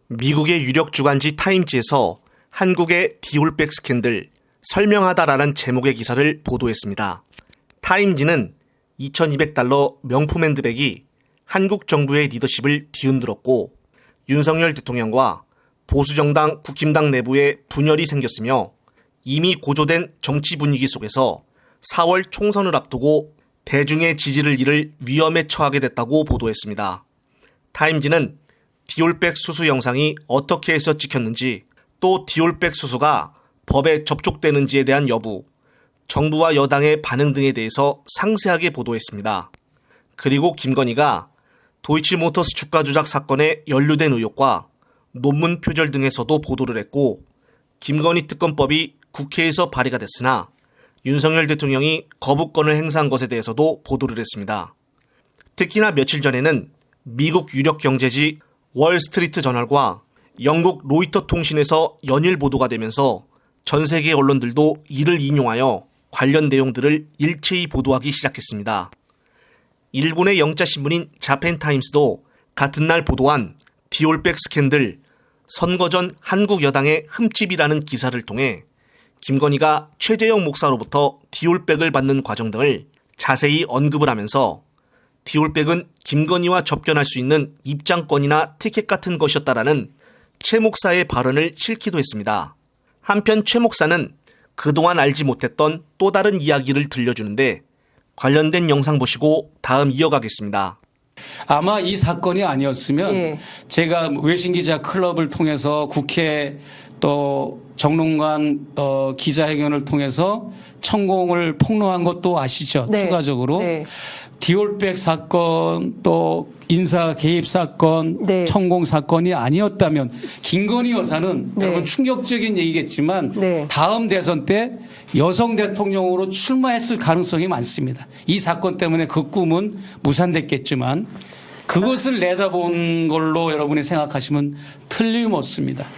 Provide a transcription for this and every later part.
미국의 유력 주간지 타임지에서 한국의 디올백 스캔들 설명하다라는 제목의 기사를 보도했습니다. 타임지는 $2200 명품 핸드백이 한국 정부의 리더십을 뒤흔들었고 윤석열 대통령과 보수정당 국힘당 내부에 분열이 생겼으며 이미 고조된 정치 분위기 속에서 4월 총선을 앞두고 대중의 지지를 잃을 위험에 처하게 됐다고 보도했습니다. 타임지는 디올백 수수 영상이 어떻게 해서 찍혔는지, 또 디올백 수수가 법에 접촉되는지에 대한 여부, 정부와 여당의 반응 등에 대해서 상세하게 보도했습니다. 그리고 김건희가 도이치모터스 주가 조작 사건에 연루된 의혹과 논문 표절 등에서도 보도를 했고, 김건희 특검법이 국회에서 발의가 됐으나 윤석열 대통령이 거부권을 행사한 것에 대해서도 보도를 했습니다. 특히나 며칠 전에는 미국 유력 경제지 월스트리트 저널과 영국 로이터 통신에서 연일 보도가 되면서 전 세계 언론들도 이를 인용하여 관련 내용들을 일체히 보도하기 시작했습니다. 일본의 영자신문인 자펜타임스도 같은 날 보도한 디올백 스캔들 선거 전 한국 여당의 흠집이라는 기사를 통해 김건희가 최재형 목사로부터 디올백을 받는 과정 등을 자세히 언급을 하면서 디올백은 김건희와 접견할 수 있는 입장권이나 티켓 같은 것이었다라는 최 목사의 발언을 실기도 했습니다. 한편 최 목사는 그동안 알지 못했던 또 다른 이야기를 들려주는데 관련된 영상 보시고 다음 이어가겠습니다. 아마 이 사건이 아니었으면 제가 외신기자 클럽을 통해서 국회 또 정론관 기자회견을 통해서 천공을 폭로한 것도 아시죠? 추가적으로. 디올백 사건 또 인사 개입 사건 천공 사건이 아니었다면 김건희 여사는 여러분 충격적인 얘기겠지만 다음 대선 때 여성 대통령으로 출마했을 가능성이 많습니다. 이 사건 때문에 그 꿈은 무산됐겠지만 그것을 내다본 걸로 여러분이 생각하시면 틀림없습니다.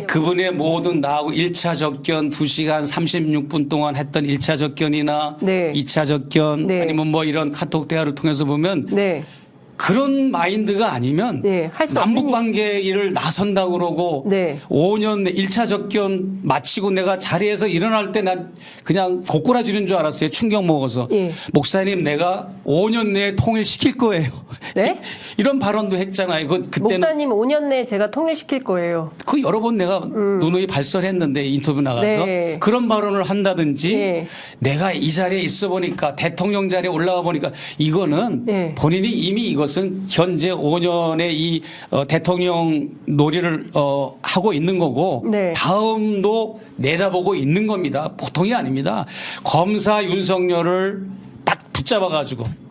그분의 모든 나하고 1차 접견 2시간 36분 동안 했던 1차 접견이나 2차 접견 아니면 뭐 이런 카톡 대화를 통해서 보면 그런 마인드가 아니면 남북관계를 나선다고 그러고 5년 내 1차 접견 마치고 내가 자리에서 일어날 때 난 그냥 고꾸라지는 줄 알았어요. 충격 먹어서. 목사님 내가 5년 내에 통일시킬 거예요. 이런 발언도 했잖아요. 그때는 목사님 5년 내에 제가 통일시킬 거예요. 그 여러 번 내가 누누이 발설했는데 인터뷰 나가서 그런 발언을 한다든지 내가 이 자리에 있어 보니까 대통령 자리에 올라가 보니까 이거는 본인이 이미 이것은 현재 5년의 이 대통령 놀이를 하고 있는 거고 다음도 내다보고 있는 겁니다. 보통이 아닙니다. 검사 윤석열을 딱 붙잡아가지고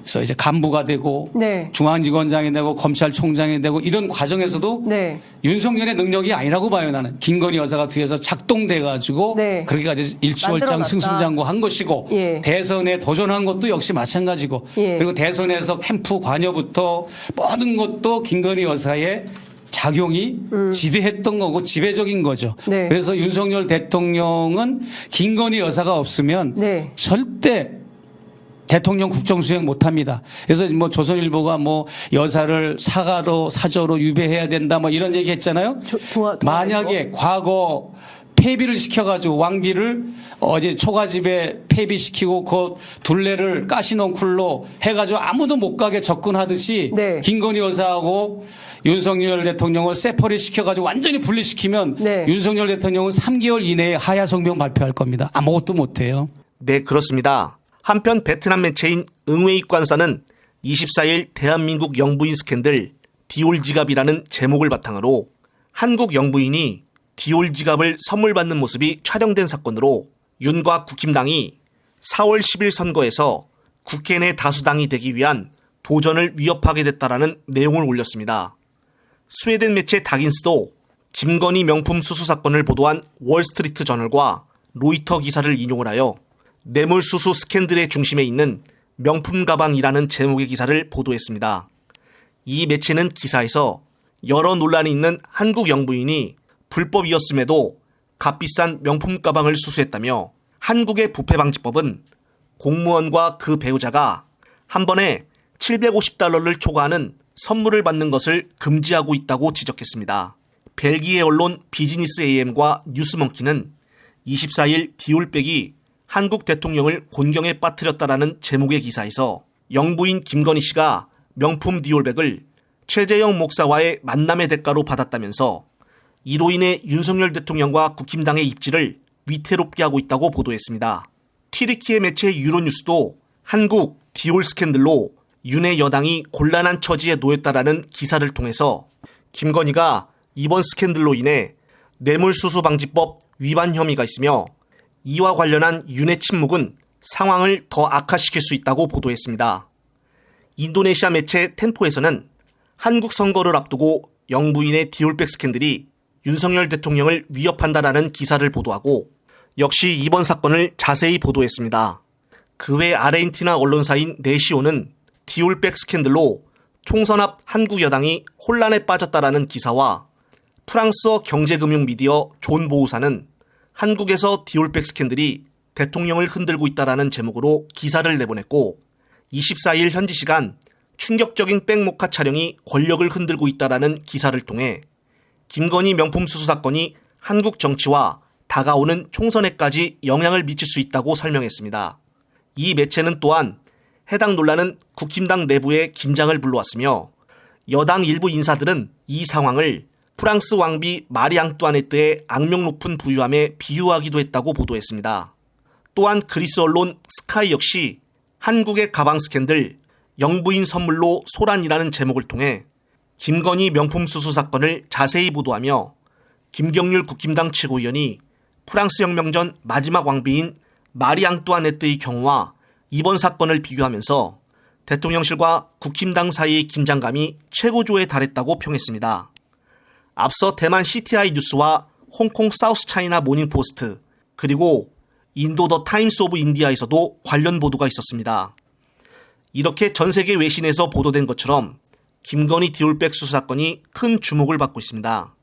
그래서 이제 간부가 되고 중앙지검장이 되고 검찰총장이 되고 이런 과정에서도 윤석열의 능력이 아니라고 봐요. 나는 김건희 여사가 뒤에서 작동돼가지고 그렇게까지 일취월장 승승장구한 것이고 대선에 도전한 것도 역시 마찬가지고 그리고 대선에서 캠프 관여부터 모든 것도 김건희 여사의 작용이 지배했던 거고 지배적인 거죠. 그래서 윤석열 대통령은 김건희 여사가 없으면 절대 대통령 국정수행 못합니다. 그래서 뭐 조선일보가 뭐 여사를 사저로 유배해야 된다 뭐 이런 얘기했잖아요. 만약에 과거 폐비를 시켜가지고 왕비를 어제 초가집에 폐비시키고 그 둘레를 가시넝쿨로 해가지고 아무도 못 가게 접근하듯이 김건희 여사하고 윤석열 대통령을 세퍼리 시켜가지고 완전히 분리시키면 윤석열 대통령은 3개월 이내에 하야성명 발표할 겁니다. 아무것도 못해요. 네, 그렇습니다. 한편 베트남 매체인 응웨이관사는 24일 대한민국 영부인 스캔들 디올 지갑이라는 제목을 바탕으로 한국 영부인이 디올 지갑을 선물 받는 모습이 촬영된 사건으로 윤과 국힘당이 4월 10일 선거에서 국회 내 다수당이 되기 위한 도전을 위협하게 됐다라는 내용을 올렸습니다. 스웨덴 매체 다긴스도 김건희 명품 수수 사건을 보도한 월스트리트 저널과 로이터 기사를 인용을 하여 뇌물수수 스캔들의 중심에 있는 명품 가방이라는 제목의 기사를 보도했습니다. 이 매체는 기사에서 여러 논란이 있는 한국 영부인이 불법이었음에도 값비싼 명품 가방을 수수했다며 한국의 부패방지법은 공무원과 그 배우자가 한 번에 $750를 초과하는 선물을 받는 것을 금지하고 있다고 지적했습니다. 벨기에 언론 비즈니스 AM과 뉴스몽키는 24일 디올백이 한국 대통령을 곤경에 빠뜨렸다라는 제목의 기사에서 영부인 김건희 씨가 명품 디올백을 최재형 목사와의 만남의 대가로 받았다면서 이로 인해 윤석열 대통령과 국힘당의 입지를 위태롭게 하고 있다고 보도했습니다. 튀르키예 매체 유로뉴스도 한국 디올 스캔들로 윤의 여당이 곤란한 처지에 놓였다라는 기사를 통해서 김건희가 이번 스캔들로 인해 뇌물수수방지법 위반 혐의가 있으며 이와 관련한 윤의 침묵은 상황을 더 악화시킬 수 있다고 보도했습니다. 인도네시아 매체 템포에서는 한국 선거를 앞두고 영부인의 디올백 스캔들이 윤석열 대통령을 위협한다라는 기사를 보도하고 역시 이번 사건을 자세히 보도했습니다. 그 외 아르헨티나 언론사인 네시오는 디올백 스캔들로 총선 앞 한국 여당이 혼란에 빠졌다라는 기사와 프랑스어 경제금융 미디어 존 보우사는 한국에서 디올백 스캔들이 대통령을 흔들고 있다라는 제목으로 기사를 내보냈고 24일 현지 시간 충격적인 백모카 촬영이 권력을 흔들고 있다라는 기사를 통해 김건희 명품 수수 사건이 한국 정치와 다가오는 총선에까지 영향을 미칠 수 있다고 설명했습니다. 이 매체는 또한 해당 논란은 국힘당 내부에 긴장을 불러왔으며 여당 일부 인사들은 이 상황을 프랑스 왕비 마리 앙뚜아네트의 악명 높은 부유함에 비유하기도 했다고 보도했습니다. 또한 그리스 언론 스카이 역시 한국의 가방 스캔들 영부인 선물로 소란이라는 제목을 통해 김건희 명품 수수 사건을 자세히 보도하며 김경률 국힘당 최고위원이 프랑스 혁명 전 마지막 왕비인 마리 앙뚜아네트의 경우와 이번 사건을 비교하면서 대통령실과 국힘당 사이의 긴장감이 최고조에 달했다고 평했습니다. 앞서 대만 CTI 뉴스와 홍콩 사우스 차이나 모닝포스트 그리고 인도 더 타임스 오브 인디아에서도 관련 보도가 있었습니다. 이렇게 전 세계 외신에서 보도된 것처럼 김건희 디올백 수수 사건이 큰 주목을 받고 있습니다.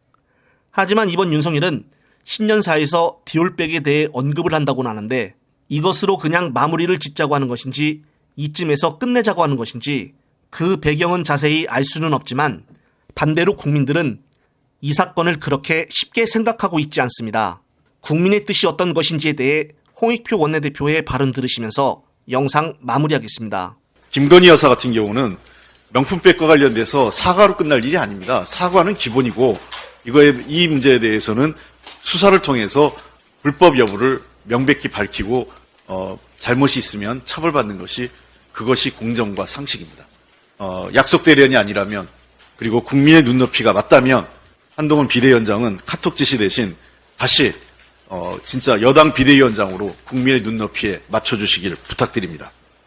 하지만 이번 윤석열은 신년사에서 디올백에 대해 언급을 한다고는 하는데 이것으로 그냥 마무리를 짓자고 하는 것인지 이쯤에서 끝내자고 하는 것인지 그 배경은 자세히 알 수는 없지만 반대로 국민들은 이 사건을 그렇게 쉽게 생각하고 있지 않습니다. 국민의 뜻이 어떤 것인지에 대해 홍익표 원내대표의 발언 들으시면서 영상 마무리하겠습니다. 김건희 여사 같은 경우는 명품백과 관련돼서 사과로 끝날 일이 아닙니다. 사과는 기본이고 이 문제에 대해서는 수사를 통해서 불법 여부를 명백히 밝히고 잘못이 있으면 처벌받는 것이 그것이 공정과 상식입니다. 약속 대련이 아니라면 그리고 국민의 눈높이가 맞다면 한동훈 비대위원장은 카톡 지시 대신 다시 진짜 여당 비대위원장으로 국민의 눈높이에 맞춰주시길 부탁드립니다.